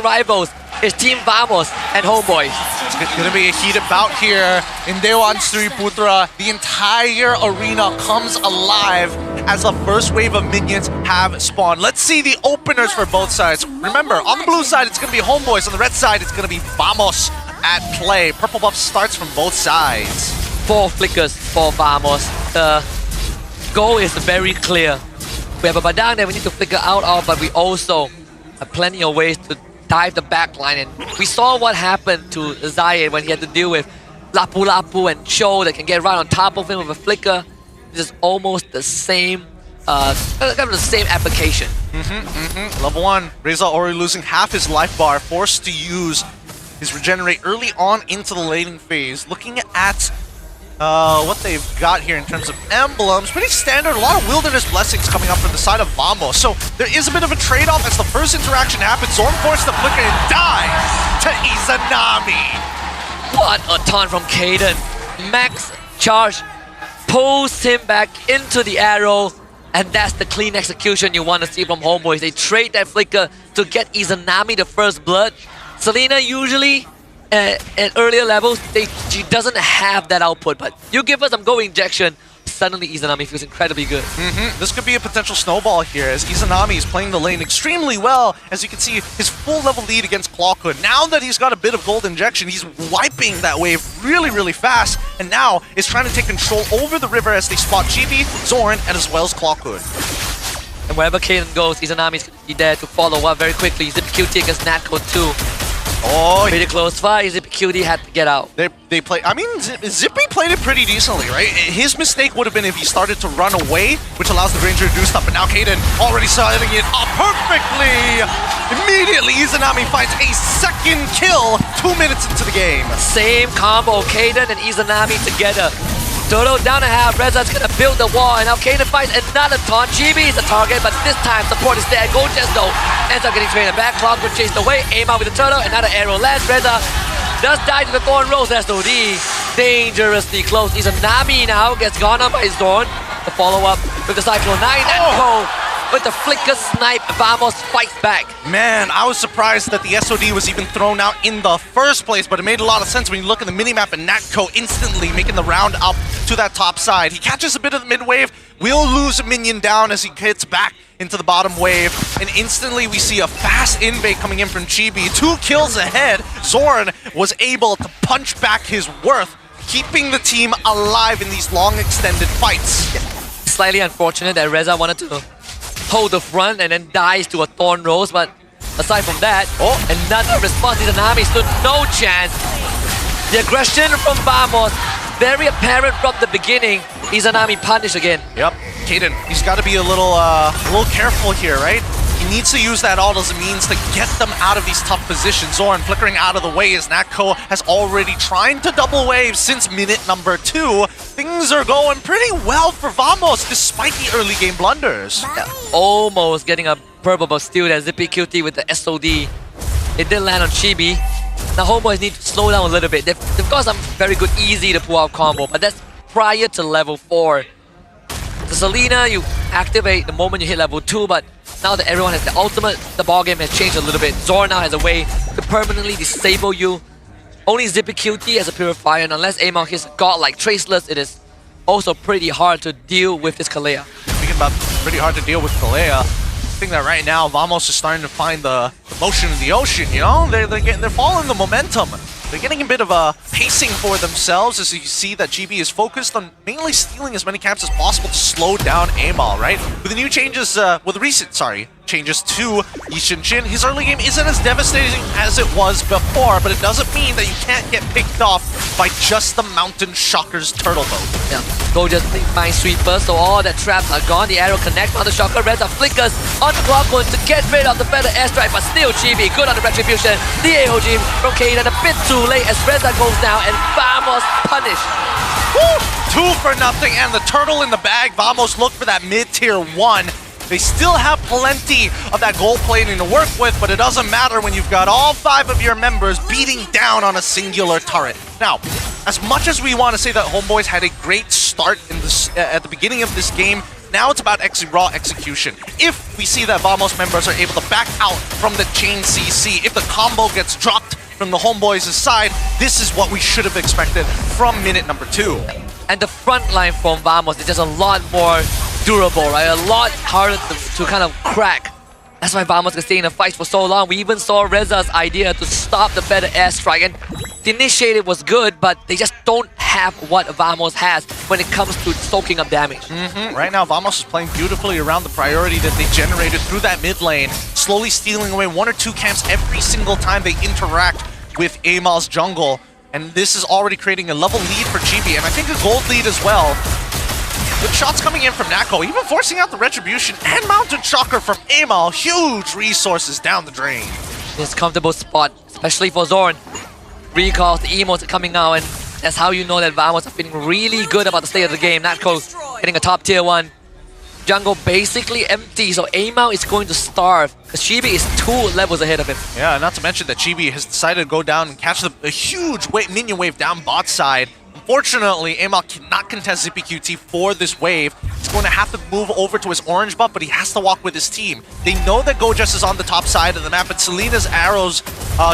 rivals is Team Vamos and HomeBois. It's going to be a heated bout here in Dewan Sri Putra. The entire arena comes alive as the first wave of minions have spawned. Let's see the openers for both sides. Remember, on the blue side, it's going to be HomeBois. On the red side, it's going to be Vamos at play. Purple buff starts from both sides. 4 flickers for Vamos. The goal is very clear. We have a Badang that we need to flicker out of, but we also have plenty of ways to dive the backline. And we saw what happened to Zayed when he had to deal with Lapu Lapu and Cho that can get right on top of him with a flicker. This is almost the same, kind of the same application. Level 1, Rezza already losing half his life bar, forced to use his regenerate early on into the laning phase. Looking at what they've got here in terms of emblems, pretty standard. A lot of wilderness blessings coming up from the side of Vamos. So there is a bit of a trade-off as the first interaction happens. Xorn forced the flicker and dies to Izanami. What a taunt from Cayden. Max charge pulls him back into the arrow, and that's the clean execution you want to see from HomeBois. They trade that flicker to get Izanami the first blood. Selena usually at earlier levels, she doesn't have that output, but you give her some go injection, suddenly Izanami feels incredibly good. This could be a potential snowball here as Izanami is playing the lane extremely well. As you can see, his full level lead against Clawhood. Now that he's got a bit of gold injection, he's wiping that wave really, really fast, and now is trying to take control over the river as they spot Chibi, Xorn, and as well as Clawhood. And wherever Cayden goes, Izanami's going to be there to follow up very quickly. Zippx against Natco too. Oh, pretty close fight. Zippx had to get out. They play. I mean, Zippy played it pretty decently, right? His mistake would have been if he started to run away, which allows the Ranger to do stuff. But now Cayden already setting it up perfectly. Immediately, Izanami finds a second kill 2 minutes into the game. Same combo, Cayden and Izanami together. Toto down a half, Rezza's gonna build the wall, and now Cayden finds another taunt. Chibi is the target, but this time support is there. Gojes though ends up getting traded back. Cloud chased away, EyyMal with the turtle, another arrow lands. Rezza does die to the Thorn Rose. SOD dangerously close. Izanami now gets gone up by Xorn. The follow-up with the Cyclone 9 and Go with the flicker snipe. Vamos fights back. Man, I was surprised that the SOD was even thrown out in the first place, but it made a lot of sense when you look at the minimap and Natco instantly making the round up to that top side. He catches a bit of the mid wave, will lose a minion down as he hits back into the bottom wave, and instantly we see a fast invade coming in from Chibi. 2 kills ahead. Xorn was able to punch back his worth, keeping the team alive in these long extended fights. Slightly unfortunate that Rezza wanted to hold the front and then dies to a Thorn Rose, but aside from that, another response. Izanami stood no chance. The aggression from Vamos, very apparent from the beginning. Izanami punished again. Yep, Cayden, he's got to be a little careful here, right? He needs to use that ult as a means to get them out of these tough positions. Xorn flickering out of the way as Natco has already tried to double wave since minute number 2. Things are going pretty well for Vamos despite the early game blunders. Yeah, almost getting a purple buff steal there. Zippx with the SOD. It did land on Chibi. Now HomeBois need to slow down a little bit. They've got some very good easy to pull out combo, but that's prior to level 4. The Selena, you activate the moment you hit level 2, but now that everyone has the ultimate, the ballgame has changed a little bit. Xorn now has a way to permanently disable you. Only Zippx as a purifier, and unless EyyMal hits god-like Traceless, it is also pretty hard to deal with this Kalea. Speaking about pretty hard to deal with Kalea, I think that right now Vamos is starting to find the motion in the ocean, you know? They're following the momentum. They're getting a bit of a pacing for themselves as you see that GB is focused on mainly stealing as many camps as possible to slow down EyyMal, right? With the new changes, with the recent, changes to Yishinshin, his early game isn't as devastating as it was before, but it doesn't mean that you can't get picked off by just the Mountain Shocker's turtle boat. Yeah, Gojes Mind Sweeper, so all the traps are gone. The arrow connects on the Shocker, Rezza flickers on the Clockwood to get rid of the Feather Airstrike, but still Chibi, good on the retribution. The AOG from Cayden, a bit too late as Rezza goes down and Vamos punished. Woo! 2 for nothing and the turtle in the bag. Vamos look for that mid-tier 1. They still have plenty of that gold plating to work with, but it doesn't matter when you've got all 5 of your members beating down on a singular turret. Now, as much as we want to say that HomeBois had a great start in this, at the beginning of this game, Now it's about raw execution. If we see that Vamos members are able to back out from the chain CC, if the combo gets dropped from the HomeBois' side, this is what we should have expected from minute number 2. And the front line from Vamos is just a lot more durable, right? A lot harder to kind of crack. That's why Vamos can stay in the fight for so long. We even saw Rezza's idea to stop the better airstrike, and the initiative was good, but they just don't have what Vamos has when it comes to soaking up damage. Right now, Vamos is playing beautifully around the priority that they generated through that mid lane, slowly stealing away 1 or 2 camps every single time they interact with EyyMal's jungle. And this is already creating a level lead for Chibi, and I think a gold lead as well. With shots coming in from Natco, even forcing out the Retribution and Mountain Shocker from EyyMal. Huge resources down the drain. This comfortable spot, especially for Xorn. Recalls, the emotes are coming out, and that's how you know that Vamos are feeling really good about the state of the game. Natco getting a top tier 1. Jungle basically empty, so EyyMal is going to starve because Chibi is 2 levels ahead of him. Yeah, not to mention that Chibi has decided to go down and catch a huge minion wave down bot side. Unfortunately, EyyMal cannot contest ZippXQT for this wave. He's going to have to move over to his orange buff, but he has to walk with his team. They know that Gojes is on the top side of the map, but Selena's arrows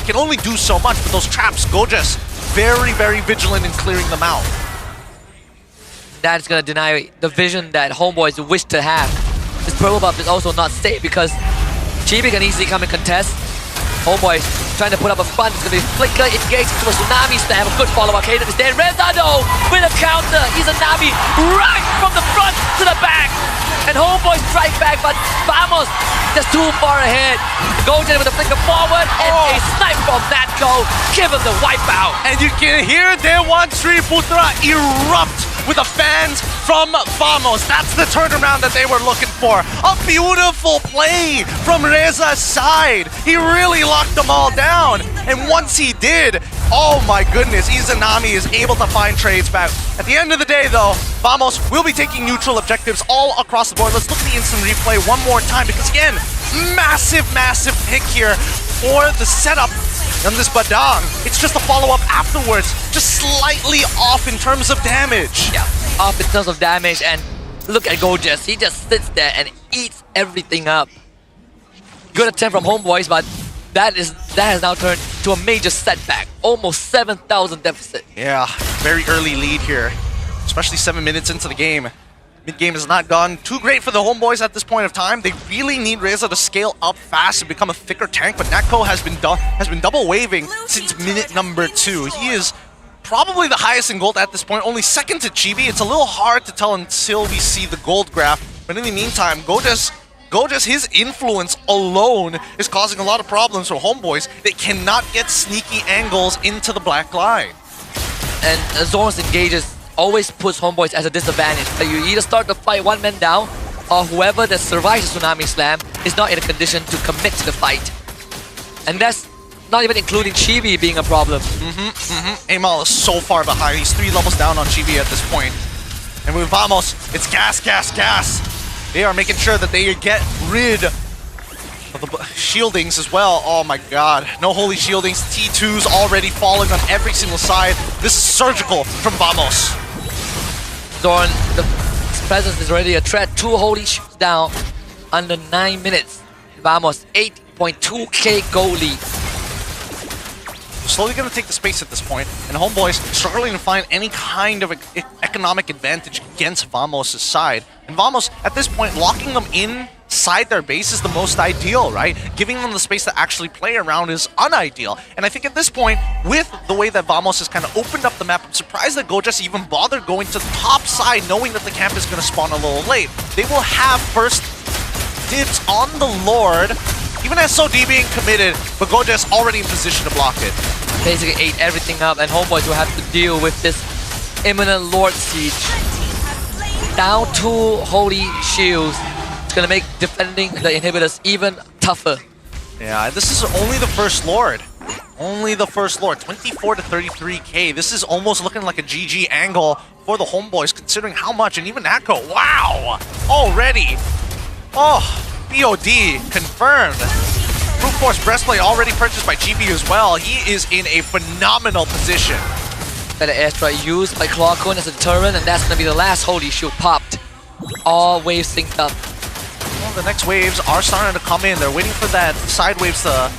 can only do so much. But those traps, Gojes, very, very vigilant in clearing them out. That's going to deny the vision that HomeBois wish to have. This purple buff is also not safe because Chibi can easily come and contest. HomeBois trying to put up a front. It's going to be flicker, engage into a tsunami slam. A good follow-up. Cayden is there. Rezza though with a counter. Izanami right from the front to the back. And HomeBois strike back, but Vamos just too far ahead. Gojes with a flicker forward and a snipe from Natco. Give him the wipeout. And you can hear Dewan Sri Putra erupt with the fans from Vamos. That's the turnaround that they were looking for. A beautiful play from Rezza's side. He really locked them all down. And once he did, oh my goodness, Izanami is able to find trades back. At the end of the day though, Vamos will be taking neutral objectives all across the board. Let's look at the instant replay one more time because again, massive pick here for the setup on this Badang. It's just a follow-up afterwards, just slightly off in terms of damage. Yeah, off in terms of damage, and look at Gojes. He just sits there and eats everything up. Good attempt from HomeBois, but that has now turned to a major setback. Almost 7,000 deficit. Yeah, very early lead here, especially 7 minutes into the game. Mid-game has not gone too great for the HomeBois at this point of time. They really need Rezza to scale up fast and become a thicker tank, but Natco has been double waving since minute number 2. He is probably the highest in gold at this point, only second to Chibi. It's a little hard to tell until we see the gold graph, but in the meantime, Gojes, his influence alone is causing a lot of problems for HomeBois. They cannot get sneaky angles into the black line. And Xorn's engages always puts HomeBois as a disadvantage. You either start the fight 1 man down, or whoever that survives the Tsunami Slam is not in a condition to commit to the fight. And that's not even including Chibi being a problem. EyyMal is so far behind. He's 3 levels down on Chibi at this point. And with Vamos, it's gas. They are making sure that they get rid of the shieldings as well. Oh my god. No holy shieldings. T2s already falling on every single side. This is surgical from Vamos. Xorn, the presence is already a threat. 2 holy shields down under 9 minutes. Vamos, 8.2k goal lead. Slowly going to take the space at this point, and HomeBois struggling to find any kind of economic advantage against Vamos' side. And Vamos, at this point, locking them inside their base is the most ideal, right? Giving them the space to actually play around is unideal. And I think at this point, with the way that Vamos has kind of opened up the map, I'm surprised that Gojes even bothered going to the top side, knowing that the camp is going to spawn a little late. They will have first dibs on the Lord, even SOD being committed, but Gojes already in position to block it. Basically ate everything up, and HomeBois will have to deal with this imminent Lord siege. Down 2 holy shields. It's gonna make defending the inhibitors even tougher. Yeah, this is only the first Lord. Only the first Lord. 24 to 33k. This is almost looking like a GG angle for the HomeBois, considering how much, and even Natco. Wow! Already! Oh, BOD confirmed. Brute Force Breastplate already purchased by Chibi as well. He is in a phenomenal position. Better airstrike used by Clockone as a deterrent, and that's gonna be the last holy shield popped. all waves synced up. Well, the next waves are starting to come in. They're waiting for that side waves to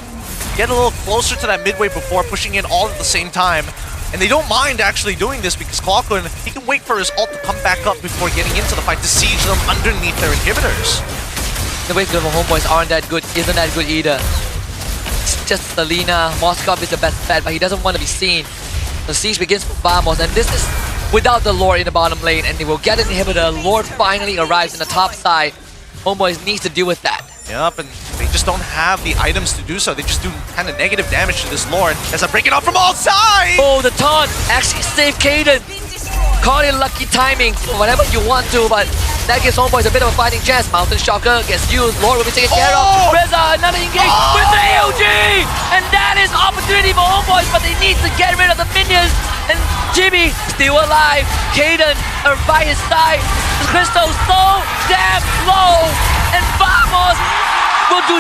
get a little closer to that mid wave before pushing in all at the same time. And they don't mind actually doing this because Clockun, he can wait for his ult to come back up before getting into the fight to siege them underneath their inhibitors. The waves of HomeBois aren't that good, isn't that good either. It's just Selena, Moskov is the best bet, but he doesn't want to be seen. The siege begins with Vamos, and this is without the Lord in the bottom lane, and they will get an inhibitor. Lord finally arrives in the top side. HomeBois needs to deal with that. Yep, and they just don't have the items to do so. They just do kind of negative damage to this Lord as I break it up from all sides! Oh, the taunt actually saved Cayden. Call it lucky timing, whatever you want to, but that gives HomeBois a bit of a fighting chance. Mountain Shocker gets used, Lord will be taken care of. Rezza, another engage with the AOG! And that is opportunity for HomeBois, but they need to get rid of the minions. And Chibi still alive. Cayden are by his side. The crystal so damn low. And Vamos will do